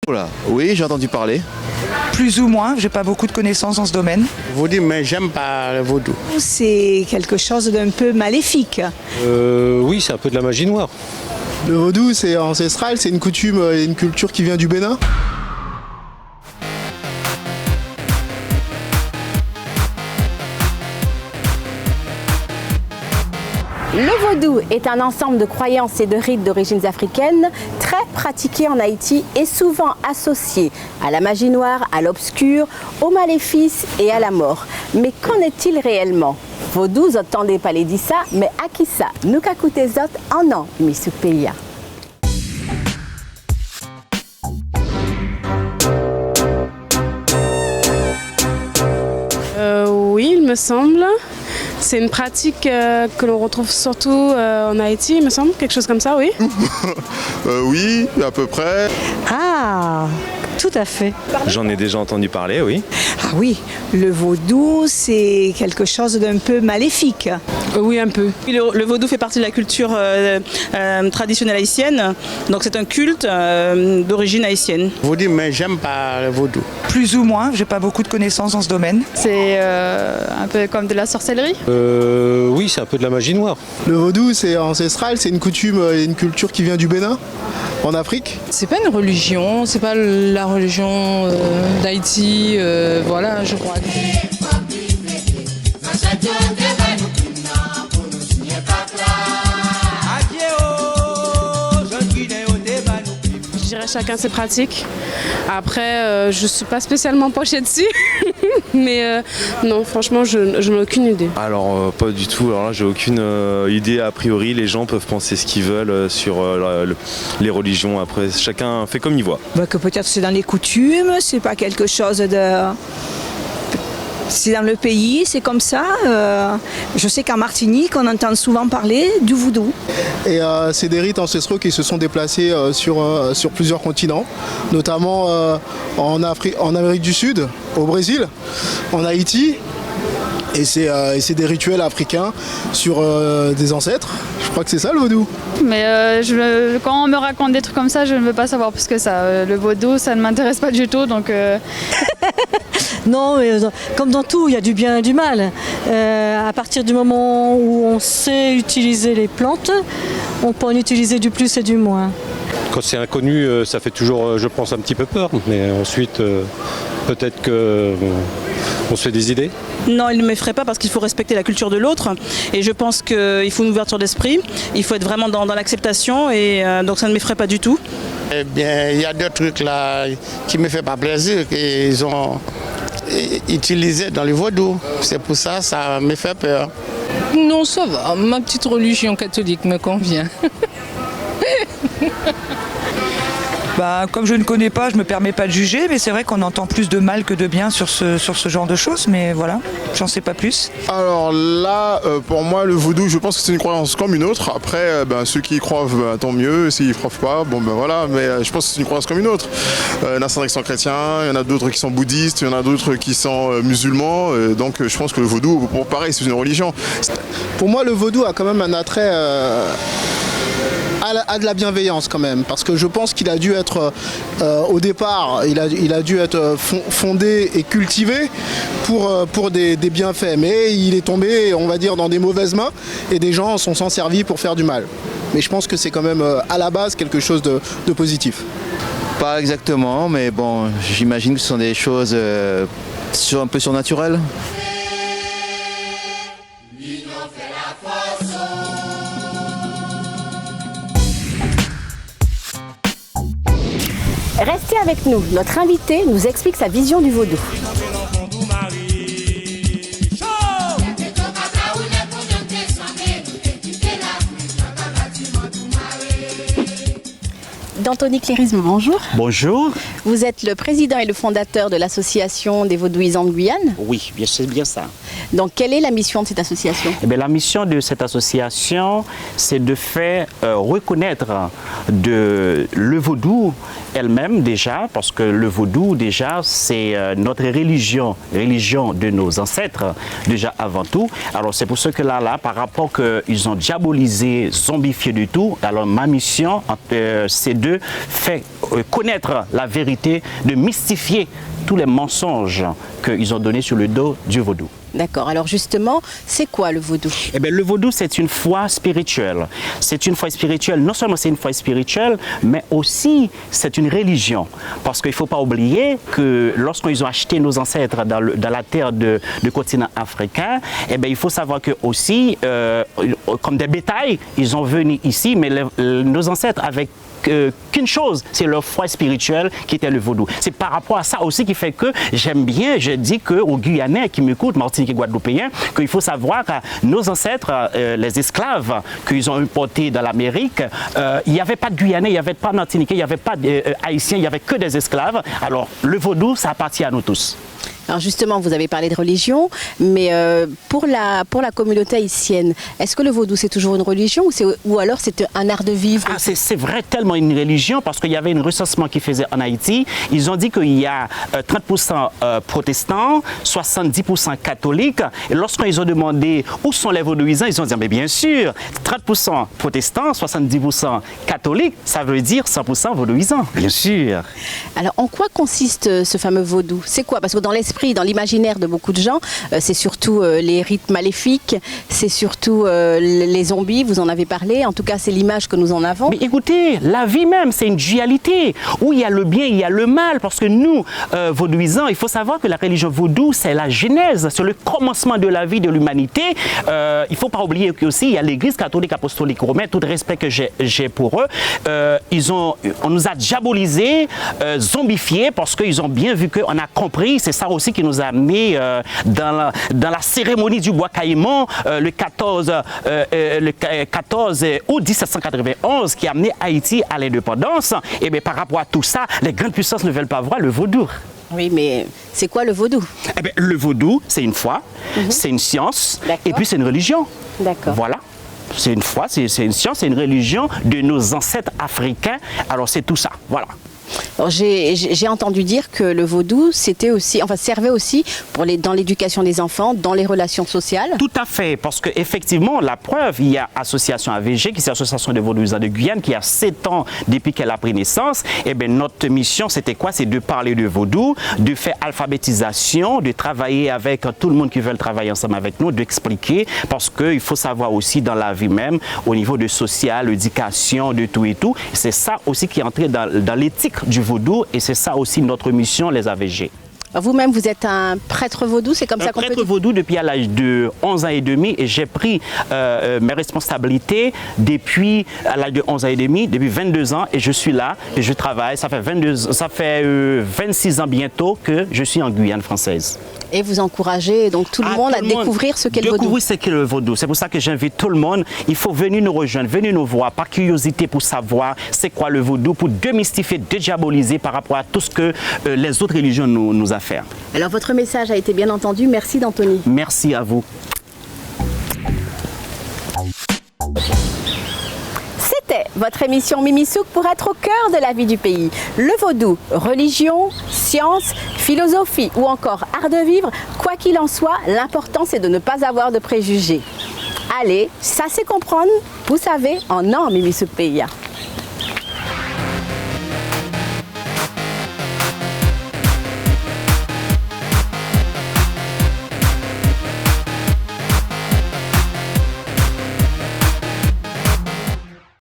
Voilà. Oui, j'ai entendu parler. Plus ou moins, j'ai pas beaucoup de connaissances dans ce domaine. Vaudou, mais j'aime pas le vaudou. C'est quelque chose d'un peu maléfique. Oui, c'est un peu de la magie noire. Le vaudou, c'est ancestral, c'est une coutume et une culture qui vient du Bénin. Le vaudou est un ensemble de croyances et de rites d'origines africaines très pratiqués en Haïti et souvent associés à la magie noire, à l'obscur, aux maléfices et à la mort. Mais qu'en est-il réellement? Vaudou zotande pas les dit ça, mais à qui ça? Nous qu'acoute zot en an, Missou Peya. Oui, il me semble. C'est une pratique que l'on retrouve surtout en Haïti, il me semble, quelque chose comme ça, oui. Oui, à peu près. Ah, tout à fait. J'en ai déjà entendu parler, oui. Ah oui, le vaudou, c'est quelque chose d'un peu maléfique. Oui, un peu. Le vaudou fait partie de la culture traditionnelle haïtienne, donc c'est un culte d'origine haïtienne. Vaudou, mais j'aime pas le vaudou. Plus ou moins, j'ai pas beaucoup de connaissances dans ce domaine. C'est un peu comme de la sorcellerie. Oui, c'est un peu de la magie noire. Le vaudou, c'est ancestral, c'est une coutume et une culture qui vient du Bénin, en Afrique. C'est pas une religion, c'est pas la religion d'Haïti, voilà, je crois. Je dirais chacun ses pratiques. Après, je suis pas spécialement penchée dessus, mais non, franchement, je n'ai aucune idée. Alors, pas du tout. Alors là, j'ai aucune idée a priori. Les gens peuvent penser ce qu'ils veulent sur les religions. Après, chacun fait comme il voit. Que peut-être c'est dans les coutumes, c'est pas quelque chose de... C'est dans le pays, c'est comme ça. Je sais qu'en Martinique, on entend souvent parler du vaudou. Et c'est des rites ancestraux qui se sont déplacés sur plusieurs continents, notamment en Amérique du Sud, au Brésil, en Haïti. Et c'est des rituels africains sur des ancêtres. Je crois que c'est ça le vaudou. Mais quand on me raconte des trucs comme ça, je ne veux pas savoir plus que ça. Le vaudou, ça ne m'intéresse pas du tout, donc... Non, mais comme dans tout, il y a du bien et du mal. À partir du moment où on sait utiliser les plantes, on peut en utiliser du plus et du moins. Quand c'est inconnu, ça fait toujours, je pense, un petit peu peur. Mais ensuite, peut-être qu'on se fait des idées. Non, il ne m'effraie pas parce qu'il faut respecter la culture de l'autre. Et je pense qu'il faut une ouverture d'esprit. Il faut être vraiment dans l'acceptation. Et donc ça ne m'effraie pas du tout. Eh bien, il y a deux trucs là qui me font pas plaisir, qu'ils ont utilisé dans le vaudou. C'est pour ça, ça me fait peur. Non, ça va. Ma petite religion catholique me convient. Comme je ne connais pas, je me permets pas de juger, mais c'est vrai qu'on entend plus de mal que de bien sur ce genre de choses, mais voilà, j'en sais pas plus. Alors là, pour moi, le vaudou, je pense que c'est une croyance comme une autre. Après, ceux qui y croient, tant mieux. S'ils y croient pas, voilà. Mais je pense que c'est une croyance comme une autre. Il y en a certains qui sont chrétiens, il y en a d'autres qui sont bouddhistes, il y en a d'autres qui sont musulmans. Donc je pense que le vaudou, pareil, c'est une religion. Pour moi, le vaudou a quand même un attrait... à de la bienveillance quand même, parce que je pense qu'il a dû être au départ, il a dû être fondé et cultivé pour des bienfaits, mais il est tombé, on va dire, dans des mauvaises mains et des gens s'en sont servis pour faire du mal. Mais je pense que c'est quand même à la base quelque chose de positif. Pas exactement, mais bon, j'imagine que ce sont des choses un peu surnaturelles. Restez avec nous, notre invité nous explique sa vision du vaudou. D'Anthony Clérisme, bonjour. Bonjour. Vous êtes le président et le fondateur de l'association des vaudouisants de Guyane. Oui, c'est bien ça. Donc, quelle est la mission de cette association? La mission de cette association, c'est de faire reconnaître le vaudou elle-même déjà, parce que le vaudou déjà, c'est notre religion de nos ancêtres, déjà avant tout. Alors, c'est pour ce que là, par rapport qu'ils ont diabolisé, zombifié du tout, alors ma mission, c'est de faire connaître la vérité, de mystifier tous les mensonges qu'ils ont donnés sur le dos du vaudou. D'accord. Alors justement, c'est quoi le vaudou? Eh bien, le vaudou, c'est une foi spirituelle. C'est une foi spirituelle. Non seulement c'est une foi spirituelle, mais aussi c'est une religion. Parce qu'il ne faut pas oublier que lorsqu'ils ont acheté nos ancêtres dans la terre du continent africain, eh bien, il faut savoir que aussi, comme des bétails, ils ont venu ici, mais nos ancêtres avaient qu'une chose, c'est leur foi spirituelle qui était le vaudou. C'est par rapport à ça aussi qui fait que j'aime bien, je dis qu'aux Guyanais qui m'écoutent, Martiniquais et Guadeloupéens, qu'il faut savoir que nos ancêtres, les esclaves qu'ils ont importés dans l'Amérique, il n'y avait pas de Guyanais, il n'y avait pas de Martiniquais, il n'y avait pas d'Haïtiens, il n'y avait que des esclaves. Alors le vaudou, ça appartient à nous tous. Alors justement, vous avez parlé de religion, mais pour la communauté haïtienne, est-ce que le vaudou c'est toujours une religion ou alors c'est un art de vivre? C'est vrai, tellement une religion, parce qu'il y avait un recensement qui faisait en Haïti. Ils ont dit qu'il y a 30% protestants, 70% catholiques. Et lorsqu'ils ont demandé où sont les vaudouisants, ils ont dit mais bien sûr, 30% protestants, 70% catholiques, ça veut dire 100% vaudouisants, bien sûr. Alors en quoi consiste ce fameux vaudou? C'est quoi? Parce que dans l'esprit, dans l'imaginaire de beaucoup de gens, c'est surtout les rites maléfiques, c'est surtout les zombies, vous en avez parlé, en tout cas c'est l'image que nous en avons. Mais écoutez, la vie même, c'est une dualité, où il y a le bien, il y a le mal, parce que nous, vaudouisants, il faut savoir que la religion vaudou, c'est la genèse, c'est le commencement de la vie de l'humanité. Il ne faut pas oublier qu'aussi, il y a l'église catholique apostolique romaine, tout le respect que j'ai pour eux, on nous a diabolisés, zombifiés, parce qu'ils ont bien vu qu'on a compris, c'est ça aussi qui nous a amené dans la cérémonie du bois caïman le 14 août 1791 qui a amené Haïti à l'indépendance. Et bien par rapport à tout ça, les grandes puissances ne veulent pas voir le vaudou. Oui, mais c'est quoi le vaudou? Eh bien, le vaudou, c'est une foi, c'est une science et puis c'est une religion. D'accord. Voilà. C'est une foi, c'est une science, c'est une religion de nos ancêtres africains. Alors c'est tout ça. Voilà. J'ai entendu dire que le vaudou servait aussi dans l'éducation des enfants, dans les relations sociales. Tout à fait, parce qu'effectivement, la preuve, il y a Association AVG, qui est l'Association des vaudouisants de Guyane, qui a 7 ans depuis qu'elle a pris naissance. Et bien, notre mission, c'était quoi? C'est de parler de vaudou, de faire alphabétisation, de travailler avec tout le monde qui veut travailler ensemble avec nous, d'expliquer, parce qu'il faut savoir aussi dans la vie même, au niveau de social, d'éducation, de tout et tout. C'est ça aussi qui est entré dans l'éthique du vaudou et c'est ça aussi notre mission, les AVG. Vous-même, vous êtes un prêtre vaudou, c'est comme ça qu'on peut dire? Un prêtre vaudou depuis à l'âge de 11 ans et demi et j'ai pris mes responsabilités depuis à l'âge de 11 ans et demi, depuis 22 ans et je suis là et je travaille. Ça fait 26 ans bientôt que je suis en Guyane française. Et vous encouragez donc tout le monde à découvrir ce qu'est le vaudou. Découvrir ce qu'est le vaudou. C'est pour ça que j'invite tout le monde. Il faut venir nous rejoindre, venir nous voir par curiosité pour savoir c'est quoi le vaudou, pour démystifier, dédiaboliser par rapport à tout ce que les autres religions nous ont fait. Alors votre message a été bien entendu. Merci d'Anthony. Merci à vous. C'était votre émission Mimi Souk pour être au cœur de la vie du pays. Le vaudou, religion, science, philosophie ou encore art de vivre, quoi qu'il en soit, l'important c'est de ne pas avoir de préjugés. Allez, ça c'est comprendre, vous savez, en Mimi Souk PIA.